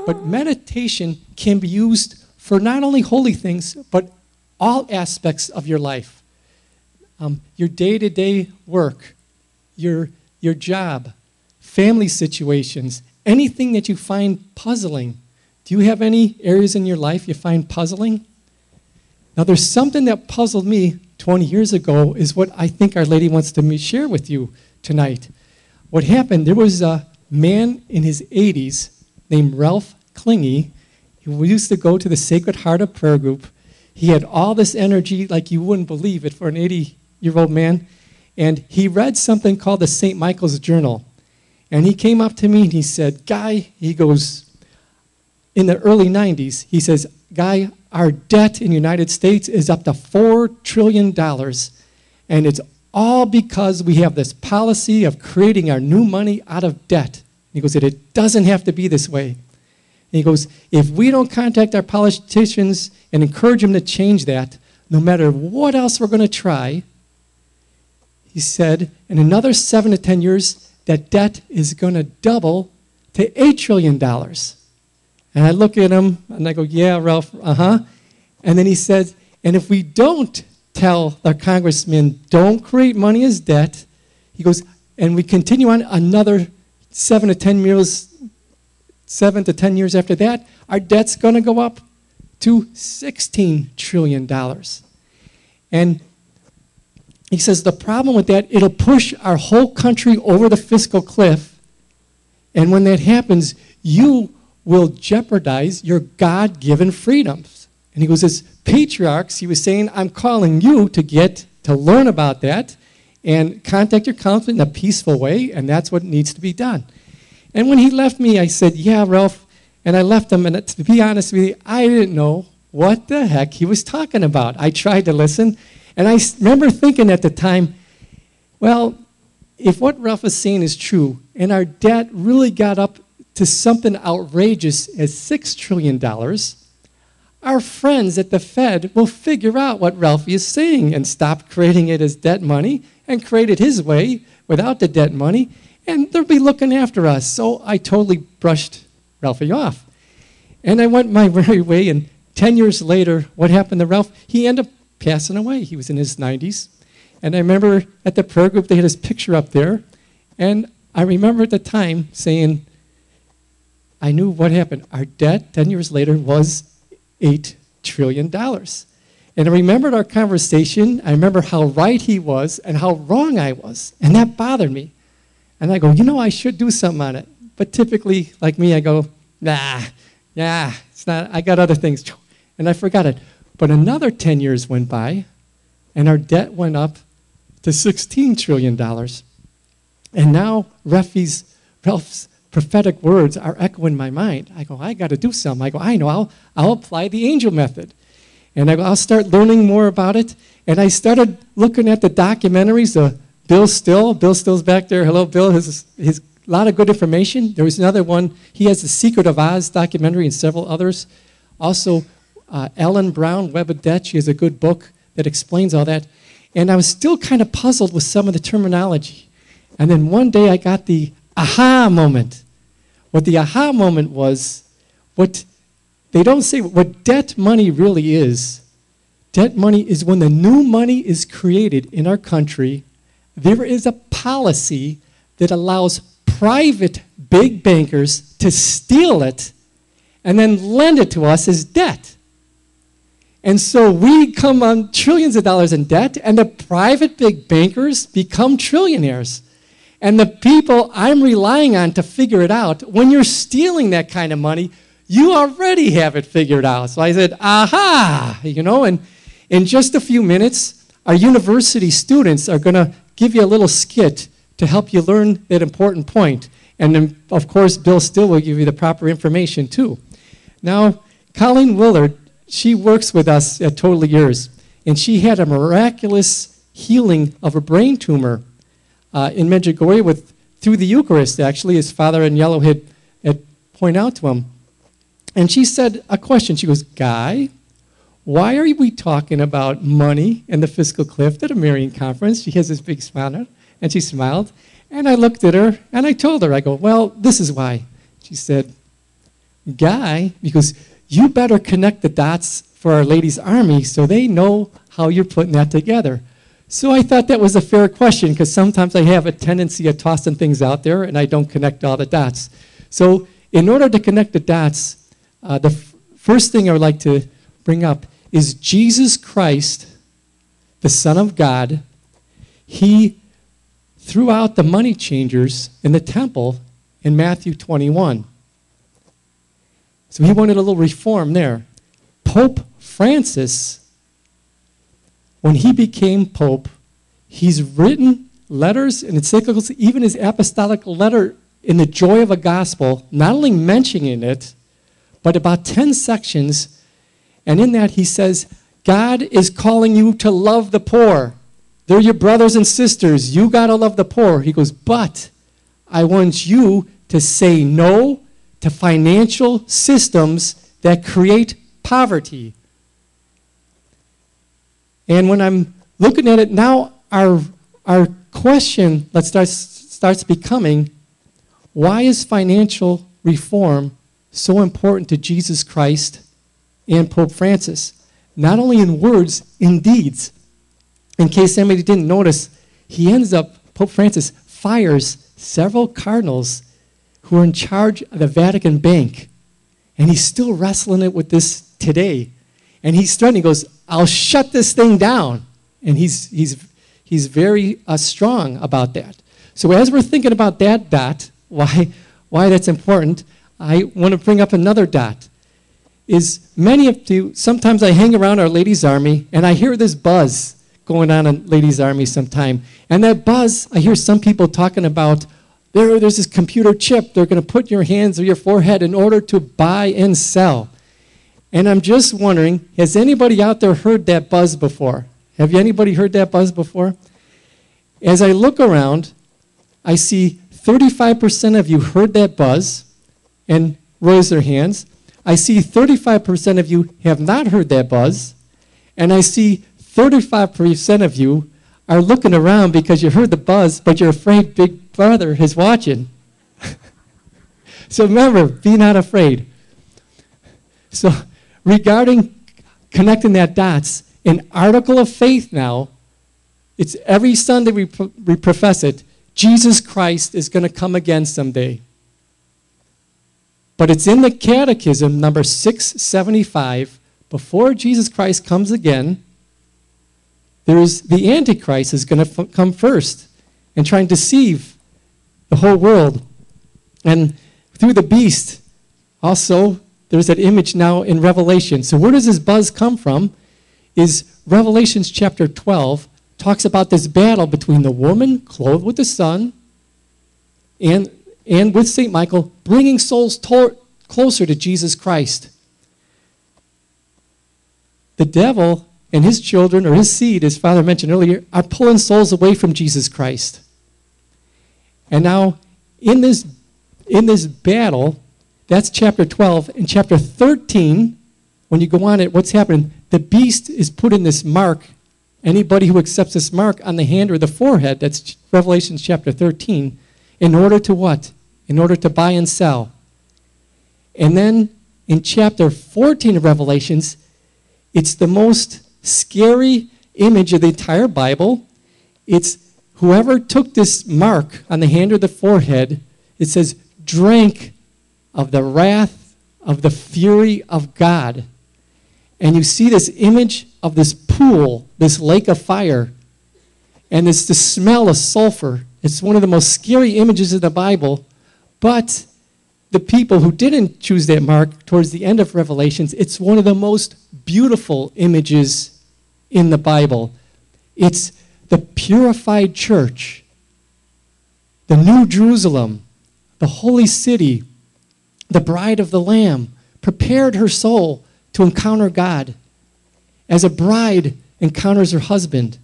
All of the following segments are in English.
But meditation can be used for not only holy things, but all aspects of your life. Your day-to-day work, your job, family situations, anything that you find puzzling. Do you have any areas in your life you find puzzling? Now, there's something that puzzled me 20 years ago is what I think Our Lady wants to share with you tonight. What happened, there was a man in his 80s named Ralph Klinge who used to go to the Sacred Heart of Prayer group. He had all this energy like you wouldn't believe it for an 80-year-old man. And he read something called the St. Michael's Journal. And he came up to me and he said, Guy, he goes, in the early 90s, he says, Guy, our debt in the United States is up to $4 trillion. And it's all because we have this policy of creating our new money out of debt. He goes, it doesn't have to be this way. And he goes, if we don't contact our politicians and encourage them to change that, no matter what else we're going to try, he said, in another 7 to 10 years, that debt is going to double to $8 trillion. And I look at him, and I go, yeah, Ralph, uh-huh. And then he says, and if we don't tell our congressmen, don't create money as debt, he goes, and we continue on another 7 to 10 years after that, our debt's going to go up to $16 trillion. And he says the problem with that, it'll push our whole country over the fiscal cliff. And when that happens, you will jeopardize your God-given freedoms. And he goes, as patriarchs, he was saying, I'm calling you to learn about that and contact your counsel in a peaceful way, and that's what needs to be done. And when he left me, I said, yeah, Ralph, and I left him, and to be honest with you, I didn't know what the heck he was talking about. I tried to listen, and I remember thinking at the time, well, if what Ralph is saying is true, and our debt really got up to something outrageous as $6 trillion, our friends at the Fed will figure out what Ralphie is saying and stop creating it as debt money and create it his way without the debt money, and they'll be looking after us. So I totally brushed Ralphie off. And I went my merry way, and 10 years later, what happened to Ralph? He ended up passing away. He was in his 90s. And I remember at the prayer group, they had his picture up there, and I remember at the time saying, I knew what happened. Our debt 10 years later was $8 trillion. And I remembered our conversation. I remember how right he was and how wrong I was. And that bothered me. And I go, I should do something on it. But typically, like me, I go, it's not, I got other things. And I forgot it. But another 10 years went by, and our debt went up to $16 trillion. And now Ralph's prophetic words are echoing my mind. I go, I got to do something. I go, I know, I'll apply the angel method. And I go, I'll start learning more about it. And I started looking at the documentaries. Bill Still's back there. Hello, Bill. His a lot of good information. There was another one. He has the Secret of Oz documentary and several others. Also, Ellen Brown, Web of Debt. She has a good book that explains all that. And I was still kind of puzzled with some of the terminology. And then one day I got the aha moment. What the aha moment was, what they don't say, what debt money really is. Debt money is when the new money is created in our country, there is a policy that allows private big bankers to steal it and then lend it to us as debt. And so we come on trillions of dollars in debt, and the private big bankers become trillionaires. And the people I'm relying on to figure it out, when you're stealing that kind of money, you already have it figured out. So I said, aha, and in just a few minutes, our university students are going to give you a little skit to help you learn that important point. And then, of course, Bill Still will give you the proper information, too. Now, Colleen Willard, she works with us at Total Years, and she had a miraculous healing of a brain tumor in Medjugorje through the Eucharist, actually, his father in yellow had pointed out to him. And she said a question. She goes, Guy, why are we talking about money and the fiscal cliff at a Marian conference? She has this big smile on her, and she smiled. And I looked at her, and I told her, I go, well, this is why. She said, guy, because you better connect the dots for Our Lady's Army so they know how you're putting that together. So I thought that was a fair question, because sometimes I have a tendency of tossing things out there and I don't connect all the dots. So in order to connect the dots, the first thing I would like to bring up is Jesus Christ, the Son of God. He threw out the money changers in the temple in Matthew 21. So he wanted a little reform there. Pope Francis, when he became Pope, he's written letters and encyclicals, even his apostolic letter in the Joy of a Gospel, not only mentioning it, but about 10 sections. And in that he says, God is calling you to love the poor. They're your brothers and sisters. You got to love the poor. He goes, but I want you to say no to financial systems that create poverty. And when I'm looking at it now, our question starts becoming, why is financial reform so important to Jesus Christ and Pope Francis? Not only in words, in deeds. In case anybody didn't notice, Pope Francis fires several cardinals who are in charge of the Vatican Bank. And he's still wrestling it with this today. And he's threatening, he goes, I'll shut this thing down. And he's very strong about that. So as we're thinking about that dot, why that's important, I want to bring up another dot. Is many of you, sometimes I hang around Our Lady's Army, and I hear this buzz going on in Ladies' Army sometime. And that buzz, I hear some people talking about, there's this computer chip they're going to put in your hands or your forehead in order to buy and sell. And I'm just wondering, has anybody out there heard that buzz before? Have anybody heard that buzz before? As I look around, I see 35% of you heard that buzz and raise their hands. I see 35% of you have not heard that buzz. And I see 35% of you are looking around because you heard the buzz, but you're afraid Big Brother is watching. So remember, be not afraid. So regarding connecting that dots, an article of faith now, it's every Sunday we profess it, Jesus Christ is going to come again someday. But it's in the Catechism, number 675, before Jesus Christ comes again, the Antichrist is going to come first and try and deceive the whole world. And through the beast, also, there's that image now in Revelation. So where does this buzz come from? Is Revelations chapter 12 talks about this battle between the woman clothed with the sun and with St. Michael, bringing souls closer to Jesus Christ. The devil and his children, or his seed, as Father mentioned earlier, are pulling souls away from Jesus Christ. And now, in this battle, that's chapter 12. In chapter 13, when you go on it, what's happening? The beast is putting this mark, anybody who accepts this mark on the hand or the forehead, that's Revelation chapter 13, in order to what? In order to buy and sell. And then in chapter 14 of Revelations, it's the most scary image of the entire Bible. It's whoever took this mark on the hand or the forehead, it says, drank of the wrath of the fury of God. And you see this image of this pool, this lake of fire, and it's the smell of sulfur. It's one of the most scary images in the Bible. But the people who didn't choose that mark towards the end of Revelations, it's one of the most beautiful images in the Bible. It's the purified church, the New Jerusalem, the holy city, the bride of the Lamb, prepared her soul to encounter God as a bride encounters her husband.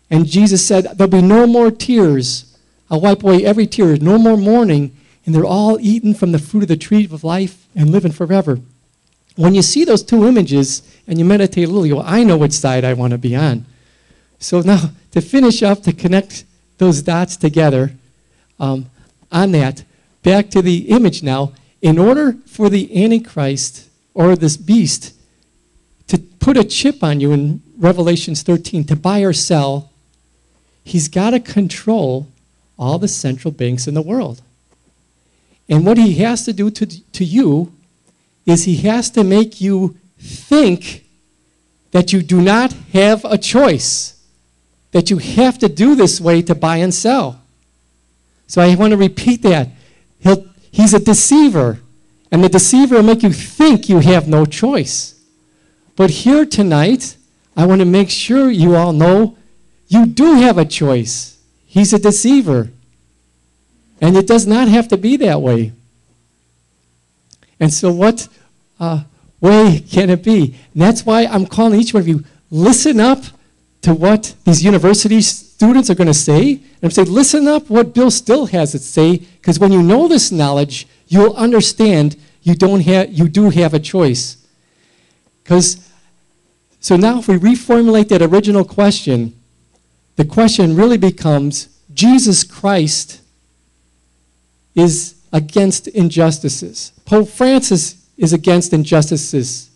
And Jesus said, there'll be no more tears. I'll wipe away every tear, no more mourning, and they're all eaten from the fruit of the tree of life and living forever. When you see those two images and you meditate a little, you go, I know which side I want to be on. So now, to finish up, to connect those dots together on that, back to the image now, in order for the Antichrist or this beast to put a chip on you in Revelations 13 to buy or sell, he's got to control all the central banks in the world. And what he has to do to you is he has to make you think that you do not have a choice, that you have to do this way to buy and sell. So I want to repeat that. He's a deceiver, and the deceiver will make you think you have no choice. But here tonight, I want to make sure you all know you do have a choice. He's a deceiver. And it does not have to be that way. And so what way can it be? And that's why I'm calling each one of you, listen up to what these university students are going to say. And I'm saying, listen up what Bill Still has to say, because when you know this knowledge, you'll understand you do have a choice. So now if we reformulate that original question, the question really becomes, Jesus Christ is against injustices. Pope Francis is against injustices.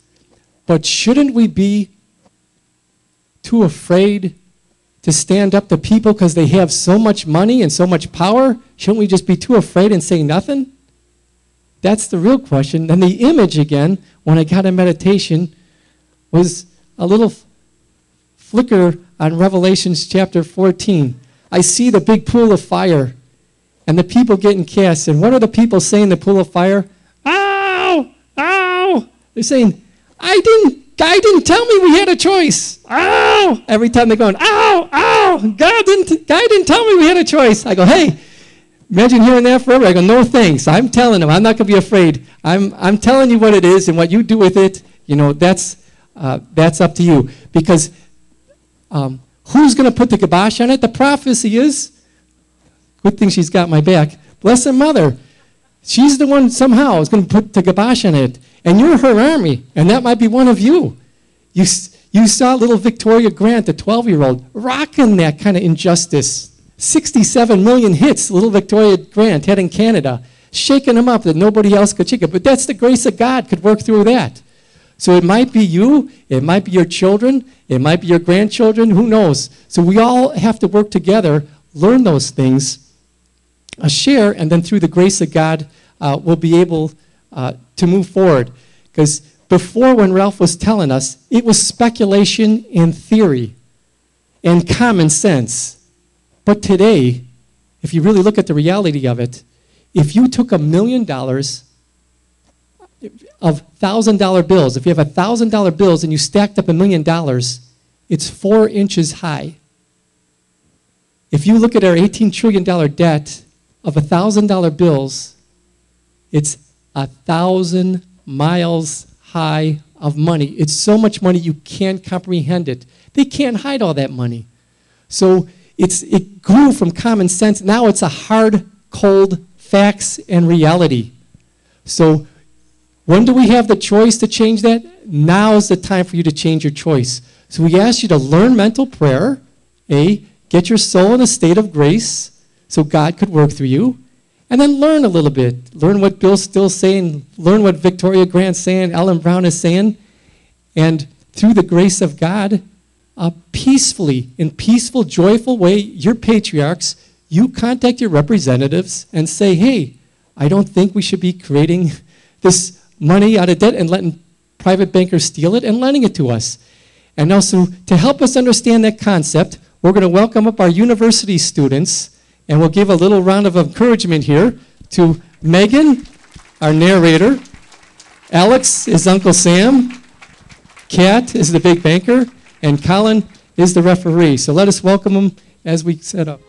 But shouldn't we be too afraid to stand up to people because they have so much money and so much power? Shouldn't we just be too afraid and say nothing? That's the real question. And the image again, when I got a meditation, was a little flicker on Revelations chapter 14. I see the big pool of fire and the people getting cast. And what are the people saying in the pool of fire? Ow! Ow! They're saying, God didn't tell me we had a choice. Ow! Every time they're going, ow! Ow! God didn't tell me we had a choice. I go, hey, imagine hearing that forever. I go, no thanks. I'm telling them. I'm not going to be afraid. I'm telling you what it is, and what you do with it, that's up to you. Because who's going to put the kibosh on it? The prophecy is, good thing she's got my back. Blessed Mother. She's the one somehow is going to put the kibosh on it. And you're her army, and that might be one of you. You saw little Victoria Grant, the 12-year-old, rocking that kind of injustice. 67 million hits little Victoria Grant had in Canada, shaking them up that nobody else could shake it. But that's the grace of God could work through that. So it might be you, it might be your children, it might be your grandchildren, who knows? So we all have to work together, learn those things, share, and then through the grace of God, we'll be able to move forward. Because before, when Ralph was telling us, it was speculation and theory and common sense. But today, if you really look at the reality of it, if you took $1 million of $1,000 bills, if you have $1,000 bills and you stacked up $1 million, it's 4 inches high. If you look at our $18 trillion debt of $1,000 bills, it's 1,000 miles high of money. It's so much money you can't comprehend it. They can't hide all that money. So it grew from common sense. Now it's a hard, cold facts and reality. So when do we have the choice to change that? Now is the time for you to change your choice. So we ask you to learn mental prayer, get your soul in a state of grace so God could work through you, and then learn a little bit. Learn what Bill's still saying, learn what Victoria Grant's saying, Ellen Brown is saying, and through the grace of God, peacefully, in peaceful, joyful way, your patriarchs, you contact your representatives and say, hey, I don't think we should be creating this money out of debt and letting private bankers steal it and lending it to us. And also, to help us understand that concept, we're going to welcome up our university students, and we'll give a little round of encouragement here to Megan, our narrator. Alex is Uncle Sam. Kat is the big banker. And Colin is the referee. So let us welcome them as we set up.